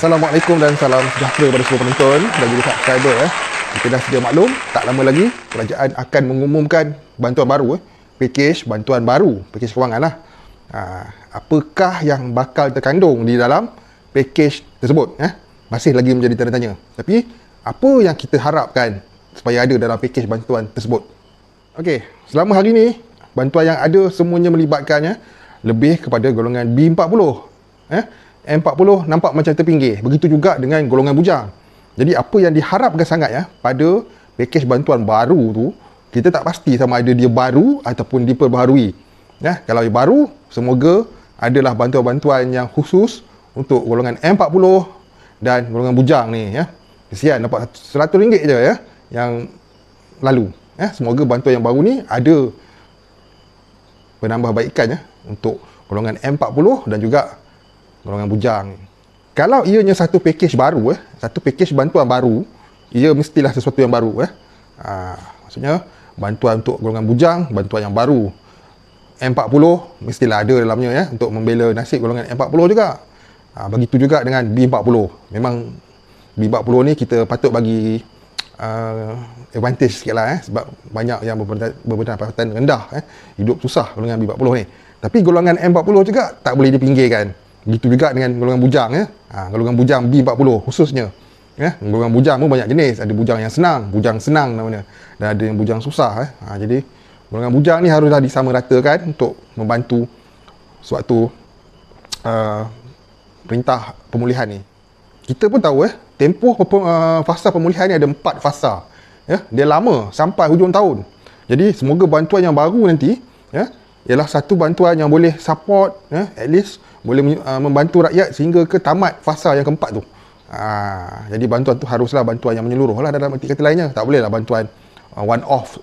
Assalamualaikum dan salam sejahtera kepada semua penonton dan juga subscriber. Kita dah sedia maklum, tak lama lagi kerajaan akan mengumumkan bantuan baru, pakej bantuan baru, pakej kewangan lah. Apakah yang bakal terkandung di dalam pakej tersebut? Masih lagi menjadi tanda tanya. Tapi apa yang kita harapkan supaya ada dalam pakej bantuan tersebut? Okey, selama hari ini bantuan yang ada semuanya melibatkannya lebih kepada golongan B40. M40 nampak macam terpinggir. Begitu juga dengan golongan bujang. Jadi apa yang diharapkan sangat pada pakej bantuan baru tu, kita tak pasti sama ada dia baru ataupun diperbaharui. Kalau dia baru, semoga adalah bantuan-bantuan yang khusus untuk golongan M40 dan golongan bujang ni. Kesian dapat RM100 je yang lalu. Semoga bantuan yang baru ni ada penambahbaikan untuk golongan M40 dan juga golongan bujang. Kalau ianya satu pakej baru, satu pakej bantuan baru, ia mestilah sesuatu yang baru. Maksudnya bantuan untuk golongan bujang, bantuan yang baru. M40 mestilah ada dalamnya untuk membela nasib golongan M40 juga. Begitu juga dengan B40. Memang B40 ni kita patut bagi advantage sikit lah, sebab banyak yang berpendapatan rendah, hidup susah golongan B40 ni. Tapi golongan M40 juga tak boleh dipinggirkan. Begitu juga dengan golongan bujang. Golongan bujang B40 khususnya. Golongan bujang pun banyak jenis. Ada bujang yang senang, bujang senang namanya. Dan ada yang bujang susah. Jadi golongan bujang ni haruslah disamaratakan untuk membantu suatu perintah pemulihan ni. Kita pun tahu tempoh fasa pemulihan ni ada 4 fasa. Dia lama sampai hujung tahun. Jadi semoga bantuan yang baru nanti ialah satu bantuan yang boleh support, at least boleh membantu rakyat sehingga ke tamat fasa yang keempat tu. Jadi bantuan tu haruslah bantuan yang menyeluruh lah, dalam arti kata lainnya. Tak bolehlah bantuan one off.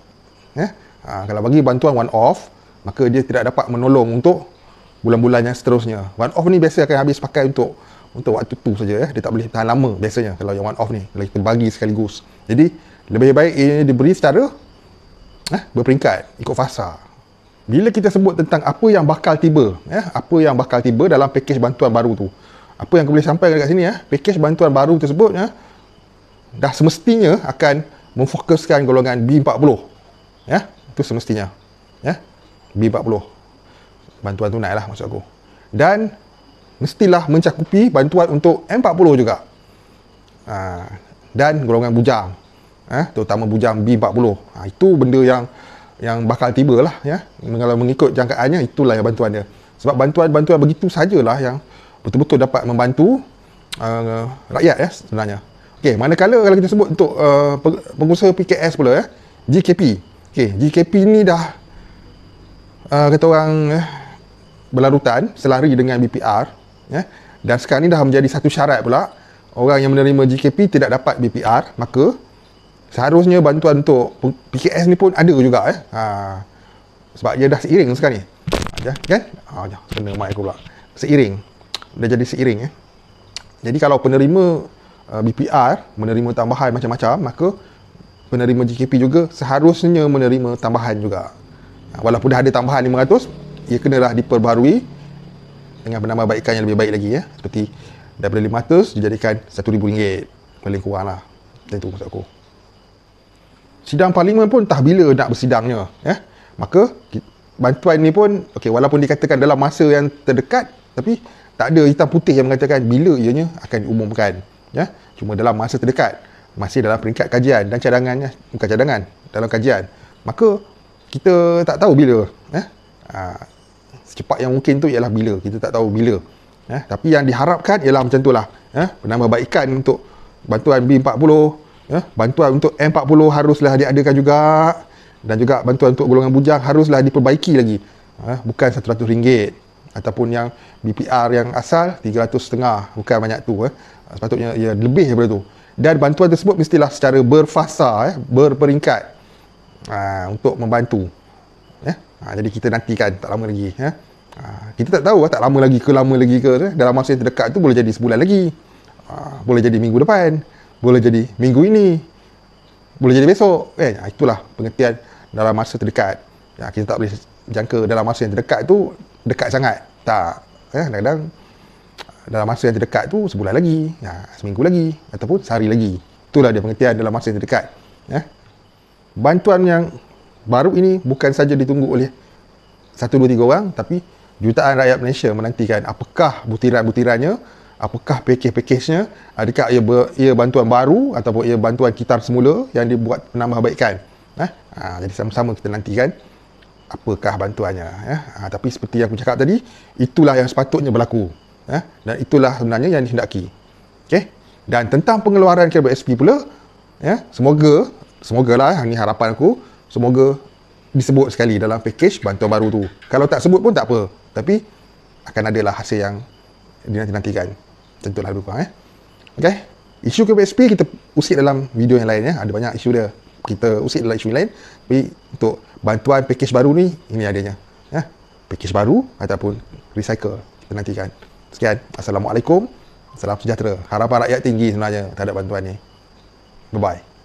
Kalau bagi bantuan one off, maka dia tidak dapat menolong untuk bulan-bulan yang seterusnya. One off ni biasa akan habis pakai untuk waktu tu saja. Dia tak boleh tahan lama biasanya kalau yang one off ni, kalau kita bagi sekaligus. Jadi lebih baik ia diberi secara berperingkat, ikut fasa. Bila kita sebut tentang apa yang bakal tiba, apa yang bakal tiba dalam pakej bantuan baru tu, apa yang aku boleh sampaikan dekat sini, pakej bantuan baru tersebut dah semestinya akan memfokuskan golongan B40. Itu semestinya. B40. Bantuan tunai lah maksud aku. Dan mestilah mencakupi bantuan untuk M40 juga. Dan golongan bujang. Terutama bujang B40. Itu benda yang bakal tiba lah. Kalau mengikut jangkaannya, itulah yang bantuan dia. Sebab bantuan-bantuan begitu sajalah yang betul-betul dapat membantu rakyat sebenarnya. Okey, manakala kalau kita sebut untuk pengusaha PKS pula, GKP. GKP ni dah kata orang berlarutan selari dengan BPR, dan sekarang ni dah menjadi satu syarat pula orang yang menerima GKP tidak dapat BPR, maka seharusnya bantuan untuk PKS ni pun ada juga. Sebab dia dah seiring sekarang ni. Kan? Kena mic aku pula. Seiring. Dah jadi seiring. Jadi kalau penerima BPR menerima tambahan macam-macam, maka penerima GKP juga seharusnya menerima tambahan juga. Walaupun dah ada tambahan 500, ia kenalah diperbaharui dengan penambahbaikan yang lebih baik lagi. Seperti daripada 500 dijadikan RM1,000. Paling kurang lah. Itu maksud aku. Sidang parlimen pun tak bila nak bersidangnya. Maka bantuan ni pun walaupun dikatakan dalam masa yang terdekat, tapi tak ada hitam putih yang mengatakan bila ianya akan diumumkan. Cuma dalam masa terdekat, masih dalam peringkat kajian dan cadangan, bukan cadangan, dalam kajian. Maka kita tak tahu bila. Secepat yang mungkin tu ialah bila. Kita tak tahu bila. Tapi yang diharapkan ialah macam tu lah. Penambahbaikan untuk bantuan B40, bantuan untuk M40 haruslah diadakan juga, dan juga bantuan untuk golongan bujang haruslah diperbaiki lagi. Bukan RM100 ataupun yang BPR yang asal RM300.5, bukan banyak tu. Sepatutnya ia lebih daripada tu. Dan bantuan tersebut mestilah secara berfasa, berperingkat, untuk membantu. Jadi kita nantikan, tak lama lagi. Kita tak tahu tak lama lagi ke, dalam masa yang terdekat tu boleh jadi sebulan lagi, boleh jadi minggu depan, boleh jadi minggu ini, boleh jadi besok. Itulah pengertian dalam masa terdekat. Kita tak boleh jangka dalam masa yang terdekat tu dekat sangat. Tak. Kadang-kadang dalam masa yang terdekat tu sebulan lagi, seminggu lagi, ataupun sehari lagi. Itulah dia pengertian dalam masa yang terdekat. Bantuan yang baru ini bukan saja ditunggu oleh 1, 2, 3 orang, tapi jutaan rakyat Malaysia menantikan apakah butiran-butirannya, apakah pakej-pakejnya, adakah ia bantuan baru ataupun ia bantuan kitar semula yang dibuat penambahbaikan. Jadi sama-sama kita nantikan apakah bantuannya. Tapi seperti yang aku cakap tadi, itulah yang sepatutnya berlaku. Dan itulah sebenarnya yang dihendaki. Okay? Dan tentang pengeluaran KWSP pula, semogalah, ini harapan aku, semoga disebut sekali dalam pakej bantuan baru tu. Kalau tak sebut pun tak apa, tapi akan adalah hasil yang dinanti-nantikan. Tentulah lebih kurang. Okay? Isu KWSP kita usik dalam video yang lain. Ada banyak isu dia, kita usik dalam isu yang lain. Tapi untuk bantuan pakej baru ni, ini adanya. Pakej baru ataupun recycle, kita nantikan. Sekian, Assalamualaikum, salam sejahtera. Harapan rakyat tinggi sebenarnya terhadap bantuan ni. Bye-bye.